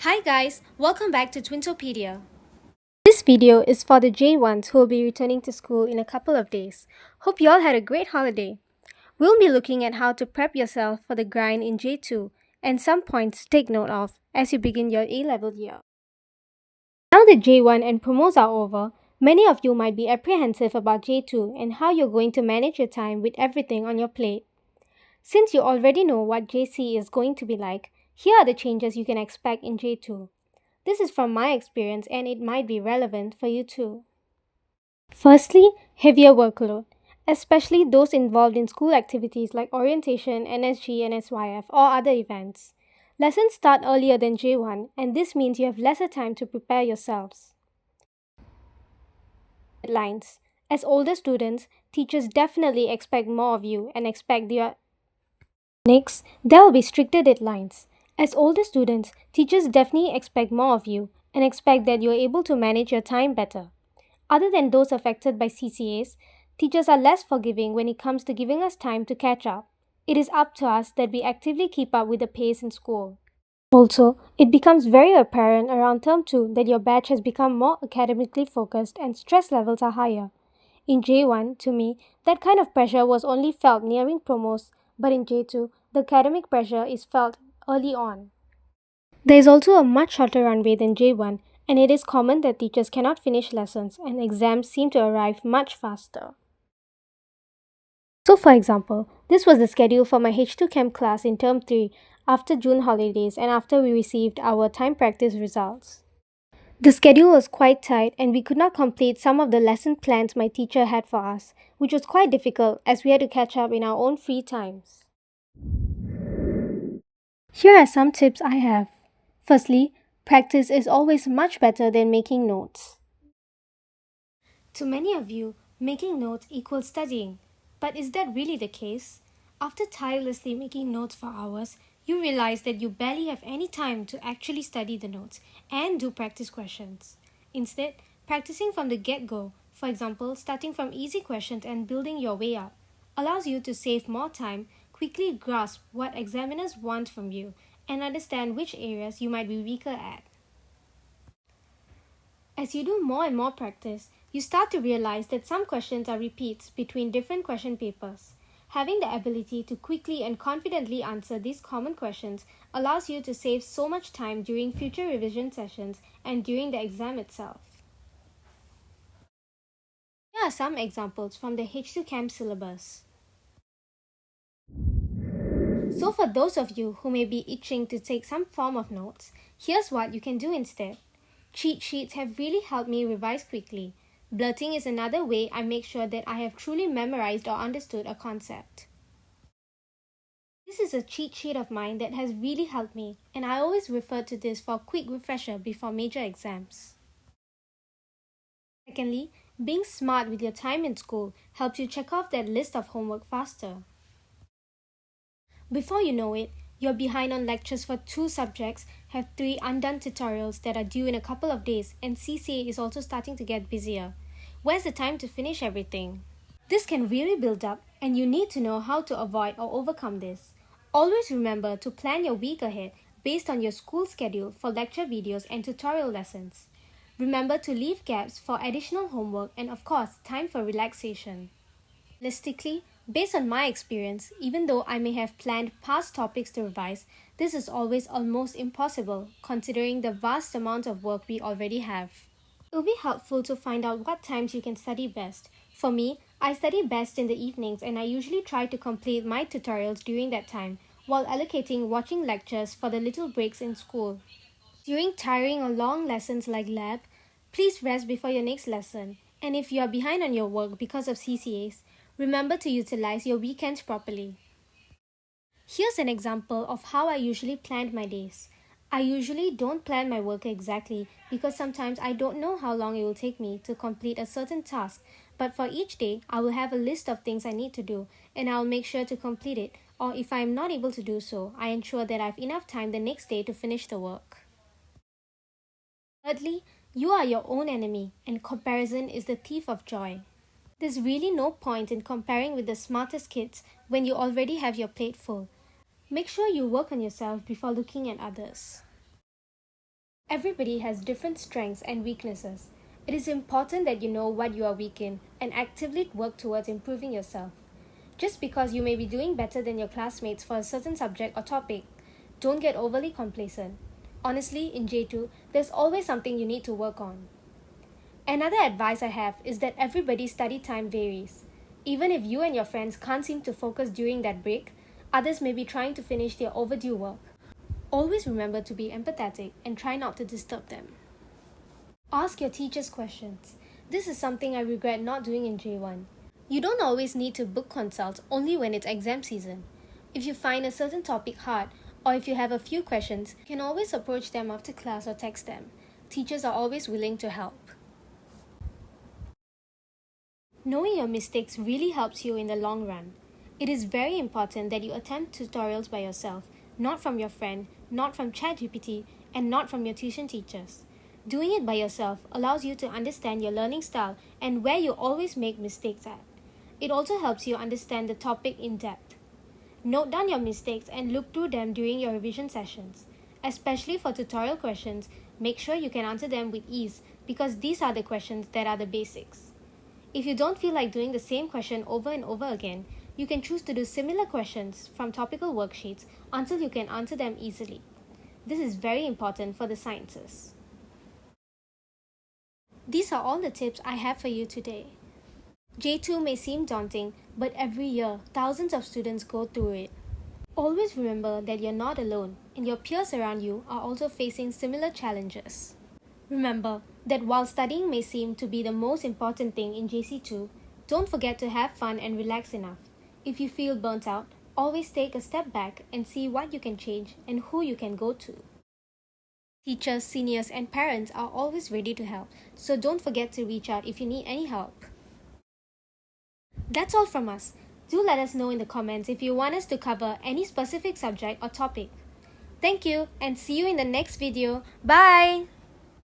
Hi guys, welcome back to Twinsopedia. This video is for the J1s who will be returning to school in a couple of days. Hope you all had a great holiday. We'll be looking at how to prep yourself for the grind in J2 and some points to take note of as you begin your A-level year. Now that J1 and promos are over, many of you might be apprehensive about J2 and how you're going to manage your time with everything on your plate. Since you already know what JC is going to be like, here are the changes you can expect in J2. This is from my experience and it might be relevant for you too. Firstly, heavier workload, especially those involved in school activities like orientation, NSG and SYF, or other events. Lessons start earlier than J1, and this means you have lesser time to prepare yourselves. Deadlines. As older students, teachers definitely expect more of you and expect their. Next, there will be stricter deadlines. As older students, teachers definitely expect more of you and expect that you are able to manage your time better. Other than those affected by CCAs, teachers are less forgiving when it comes to giving us time to catch up. It is up to us that we actively keep up with the pace in school. Also, it becomes very apparent around term 2 that your batch has become more academically focused and stress levels are higher. In J1, to me, that kind of pressure was only felt nearing promos, but in J2, the academic pressure is felt early on. There is also a much shorter runway than J1, and it is common that teachers cannot finish lessons and exams seem to arrive much faster. So, for example, this was the schedule for my H2 Chem class in Term 3 after June holidays and after we received our time practice results. The schedule was quite tight and we could not complete some of the lesson plans my teacher had for us, which was quite difficult as we had to catch up in our own free times. Here are some tips I have. Firstly, practice is always much better than making notes. To many of you, making notes equals studying. But is that really the case? After tirelessly making notes for hours, you realize that you barely have any time to actually study the notes and do practice questions. Instead, practicing from the get-go, for example, starting from easy questions and building your way up, allows you to save more time, quickly grasp what examiners want from you, and understand which areas you might be weaker at. As you do more and more practice, you start to realize that some questions are repeats between different question papers. Having the ability to quickly and confidently answer these common questions allows you to save so much time during future revision sessions and during the exam itself. Here are some examples from the H2 Camp syllabus. So for those of you who may be itching to take some form of notes, here's what you can do instead. Cheat sheets have really helped me revise quickly. Blurting is another way I make sure that I have truly memorized or understood a concept. This is a cheat sheet of mine that has really helped me, and I always refer to this for a quick refresher before major exams. Secondly, being smart with your time in school helps you check off that list of homework faster. Before you know it, you're behind on lectures for 2 subjects, have 3 undone tutorials that are due in a couple of days, and CCA is also starting to get busier. Where's the time to finish everything? This can really build up, and you need to know how to avoid or overcome this. Always remember to plan your week ahead based on your school schedule for lecture videos and tutorial lessons. Remember to leave gaps for additional homework and of course, time for relaxation. Realistically, based on my experience, even though I may have planned past topics to revise, this is always almost impossible considering the vast amount of work we already have. It will be helpful to find out what times you can study best. For me, I study best in the evenings and I usually try to complete my tutorials during that time while allocating watching lectures for the little breaks in school. During tiring or long lessons like lab, please rest before your next lesson. And if you are behind on your work because of CCAs, remember to utilize your weekends properly. Here's an example of how I usually plan my days. I usually don't plan my work exactly because sometimes I don't know how long it will take me to complete a certain task, but for each day, I will have a list of things I need to do and I'll make sure to complete it, or if I am not able to do so, I ensure that I have enough time the next day to finish the work. Thirdly, you are your own enemy and comparison is the thief of joy. There's really no point in comparing with the smartest kids when you already have your plate full. Make sure you work on yourself before looking at others. Everybody has different strengths and weaknesses. It is important that you know what you are weak in and actively work towards improving yourself. Just because you may be doing better than your classmates for a certain subject or topic, don't get overly complacent. Honestly, in J2, there's always something you need to work on. Another advice I have is that everybody's study time varies. Even if you and your friends can't seem to focus during that break, others may be trying to finish their overdue work. Always remember to be empathetic and try not to disturb them. Ask your teachers questions. This is something I regret not doing in J1. You don't always need to book consults only when it's exam season. If you find a certain topic hard, or if you have a few questions, you can always approach them after class or text them. Teachers are always willing to help. Knowing your mistakes really helps you in the long run. It is very important that you attempt tutorials by yourself, not from your friend, not from ChatGPT, and not from your tuition teachers. Doing it by yourself allows you to understand your learning style and where you always make mistakes at. It also helps you understand the topic in depth. Note down your mistakes and look through them during your revision sessions. Especially for tutorial questions, make sure you can answer them with ease because these are the questions that are the basics. If you don't feel like doing the same question over and over again, you can choose to do similar questions from topical worksheets until you can answer them easily. This is very important for the sciences. These are all the tips I have for you today. J2 may seem daunting, but every year, thousands of students go through it. Always remember that you're not alone, and your peers around you are also facing similar challenges. Remember that while studying may seem to be the most important thing in JC2, don't forget to have fun and relax enough. If you feel burnt out, always take a step back and see what you can change and who you can go to. Teachers, seniors, and parents are always ready to help, so don't forget to reach out if you need any help. That's all from us. Do let us know in the comments if you want us to cover any specific subject or topic. Thank you and see you in the next video. Bye!